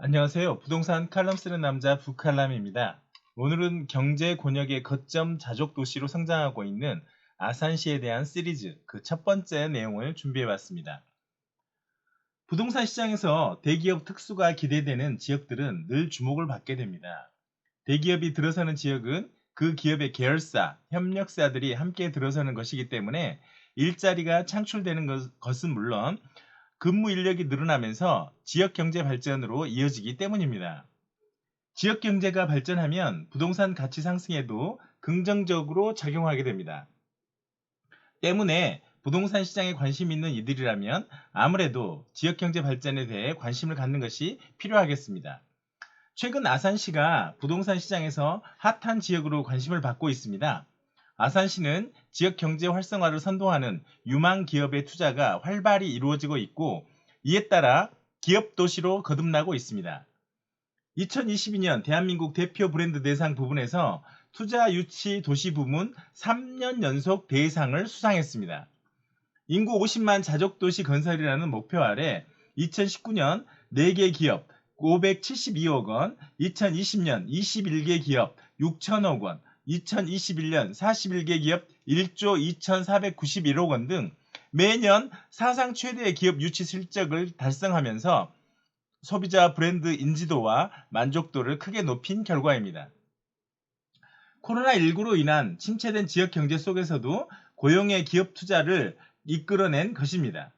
안녕하세요. 부동산 칼럼 쓰는 남자 북칼럼입니다. 오늘은 경제 권역의 거점 자족 도시로 성장하고 있는 아산시에 대한 시리즈 그 첫 번째 내용을 준비해 봤습니다. 부동산 시장에서 대기업 특수가 기대되는 지역들은 늘 주목을 받게 됩니다. 대기업이 들어서는 지역은 그 기업의 계열사, 협력사들이 함께 들어서는 것이기 때문에 일자리가 창출되는 것은 물론 근무 인력이 늘어나면서 지역 경제 발전으로 이어지기 때문입니다. 지역 경제가 발전하면 부동산 가치 상승에도 긍정적으로 작용하게 됩니다. 때문에 부동산 시장에 관심 있는 이들이라면 아무래도 지역 경제 발전에 대해 관심을 갖는 것이 필요하겠습니다. 최근 아산시가 부동산 시장에서 핫한 지역으로 관심을 받고 있습니다. 아산시는 지역 경제 활성화를 선도하는 유망 기업의 투자가 활발히 이루어지고 있고 이에 따라 기업 도시로 거듭나고 있습니다. 2022년 대한민국 대표 브랜드 대상 부문에서 투자 유치 도시 부문 3년 연속 대상을 수상했습니다. 인구 50만 자족도시 건설이라는 목표 아래 2019년 4개 기업 572억 원, 2020년 21개 기업 6천억 원, 2021년 41개 기업 1조 2,491억 원 등 매년 사상 최대의 기업 유치 실적을 달성하면서 소비자 브랜드 인지도와 만족도를 크게 높인 결과입니다. 코로나19로 인한 침체된 지역 경제 속에서도 고용의 기업 투자를 이끌어낸 것입니다.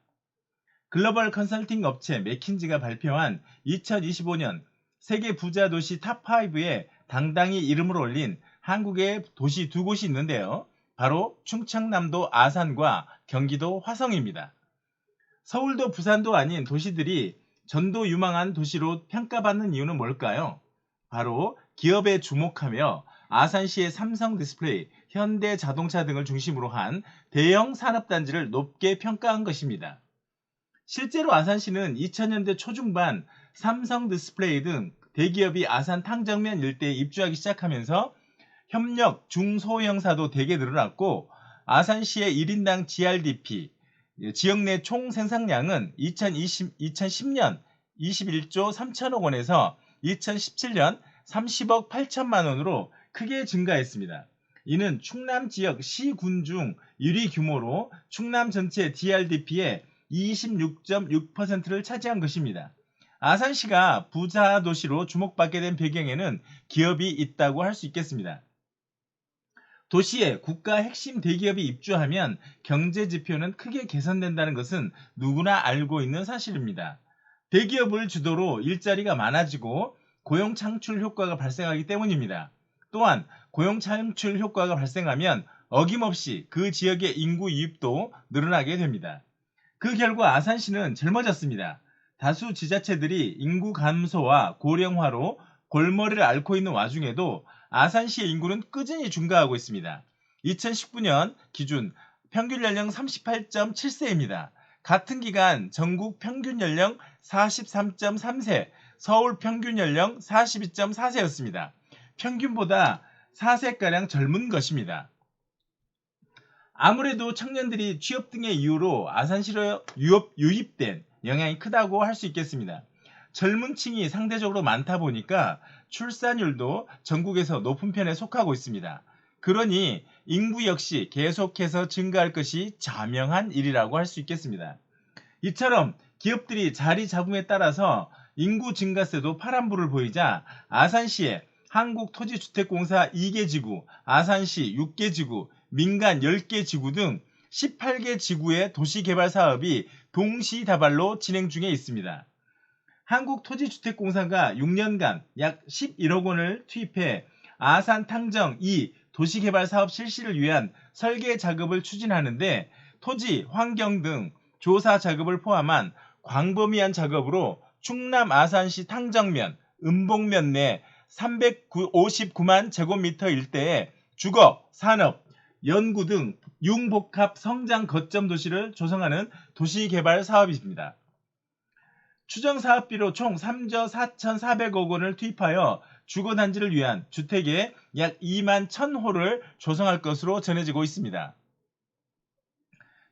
글로벌 컨설팅 업체 맥킨지가 발표한 2025년 세계 부자 도시 탑5에 당당히 이름을 올린 한국의 도시 두 곳이 있는데요. 바로 충청남도 아산과 경기도 화성입니다. 서울도 부산도 아닌 도시들이 전도 유망한 도시로 평가받는 이유는 뭘까요? 바로 기업에 주목하며 아산시의 삼성 디스플레이, 현대 자동차 등을 중심으로 한 대형 산업단지를 높게 평가한 것입니다. 실제로 아산시는 2000년대 초중반 삼성 디스플레이 등 대기업이 아산 탕정면 일대에 입주하기 시작하면서 협력 중소형사도 대개 늘어났고 아산시의 1인당 GRDP, 지역 내 총 생산량은 2010년 21조 3천억 원에서 2017년 30억 8천만 원으로 크게 증가했습니다. 이는 충남 지역 시군 중 1위 규모로 충남 전체 DRDP의 26.6%를 차지한 것입니다. 아산시가 부자 도시로 주목받게 된 배경에는 기업이 있다고 할 수 있겠습니다. 도시에 국가 핵심 대기업이 입주하면 경제 지표는 크게 개선된다는 것은 누구나 알고 있는 사실입니다. 대기업을 주도로 일자리가 많아지고 고용 창출 효과가 발생하기 때문입니다. 또한 고용 창출 효과가 발생하면 어김없이 그 지역의 인구 유입도 늘어나게 됩니다. 그 결과 아산시는 젊어졌습니다. 다수 지자체들이 인구 감소와 고령화로 골머리를 앓고 있는 와중에도 아산시의 인구는 꾸준히 증가하고 있습니다. 2019년 기준 평균 연령 38.7세입니다. 같은 기간 전국 평균 연령 43.3세, 서울 평균 연령 42.4세였습니다. 평균보다 4세가량 젊은 것입니다. 아무래도 청년들이 취업 등의 이유로 아산시로 유입된 영향이 크다고 할 수 있겠습니다. 젊은 층이 상대적으로 많다 보니까 출산율도 전국에서 높은 편에 속하고 있습니다. 그러니 인구 역시 계속해서 증가할 것이 자명한 일이라고 할 수 있겠습니다. 이처럼 기업들이 자리 잡음에 따라서 인구 증가세도 파란불을 보이자 아산시에 한국토지주택공사 2개 지구, 아산시 6개 지구, 민간 10개 지구 등 18개 지구의 도시개발 사업이 동시다발로 진행 중에 있습니다. 한국토지주택공사가 6년간 약 11억 원을 투입해 아산 탕정 2 도시개발 사업 실시를 위한 설계 작업을 추진하는데 토지, 환경 등 조사 작업을 포함한 광범위한 작업으로 충남 아산시 탕정면, 은봉면 내 359만 제곱미터 일대에 주거, 산업, 연구 등 융복합 성장 거점 도시를 조성하는 도시개발 사업입니다. 추정 사업비로 총 3조 4,400억 원을 투입하여 주거단지를 위한 주택의 약 2만 1,000호를 조성할 것으로 전해지고 있습니다.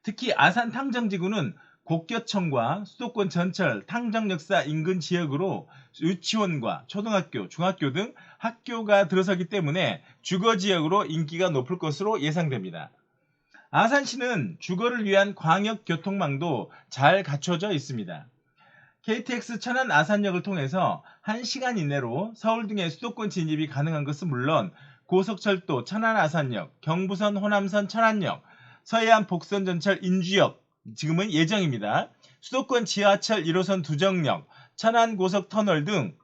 특히 아산 탕정지구는 곡교청과 수도권 전철 탕정역사 인근 지역으로 유치원과 초등학교, 중학교 등 학교가 들어서기 때문에 주거지역으로 인기가 높을 것으로 예상됩니다. 아산시는 주거를 위한 광역교통망도 잘 갖춰져 있습니다. KTX 천안 아산역을 통해서 1시간 이내로 서울 등의 수도권 진입이 가능한 것은 물론 고속철도 천안 아산역, 경부선 호남선 천안역, 서해안 복선 전철 인주역, 지금은 예정입니다. 수도권 지하철 1호선 두정역, 천안 고속터널 등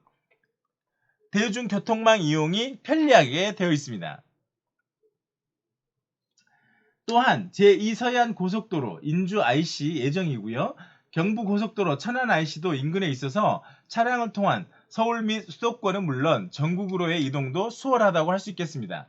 대중교통망 이용이 편리하게 되어 있습니다. 또한 제2서해안 고속도로 인주 IC 예정이고요. 경부고속도로 천안 IC도 인근에 있어서 차량을 통한 서울 및 수도권은 물론 전국으로의 이동도 수월하다고 할 수 있겠습니다.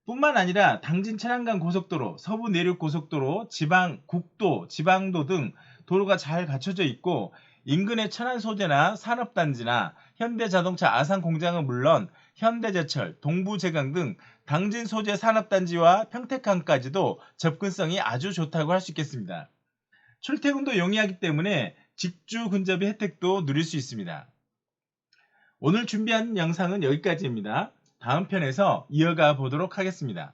뿐만 아니라 당진 천안간 고속도로, 서부 내륙 고속도로, 지방, 국도, 지방도 등 도로가 잘 갖춰져 있고 인근의 천안 소재나 산업단지나 현대자동차 아산 공장은 물론 현대제철, 동부제강 등 당진 소재 산업단지와 평택항까지도 접근성이 아주 좋다고 할 수 있겠습니다. 출퇴근도 용이하기 때문에 직주 근접의 혜택도 누릴 수 있습니다. 오늘 준비한 영상은 여기까지입니다. 다음 편에서 이어가 보도록 하겠습니다.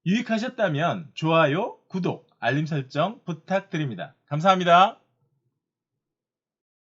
유익하셨다면 좋아요, 구독, 알림 설정 부탁드립니다. 감사합니다.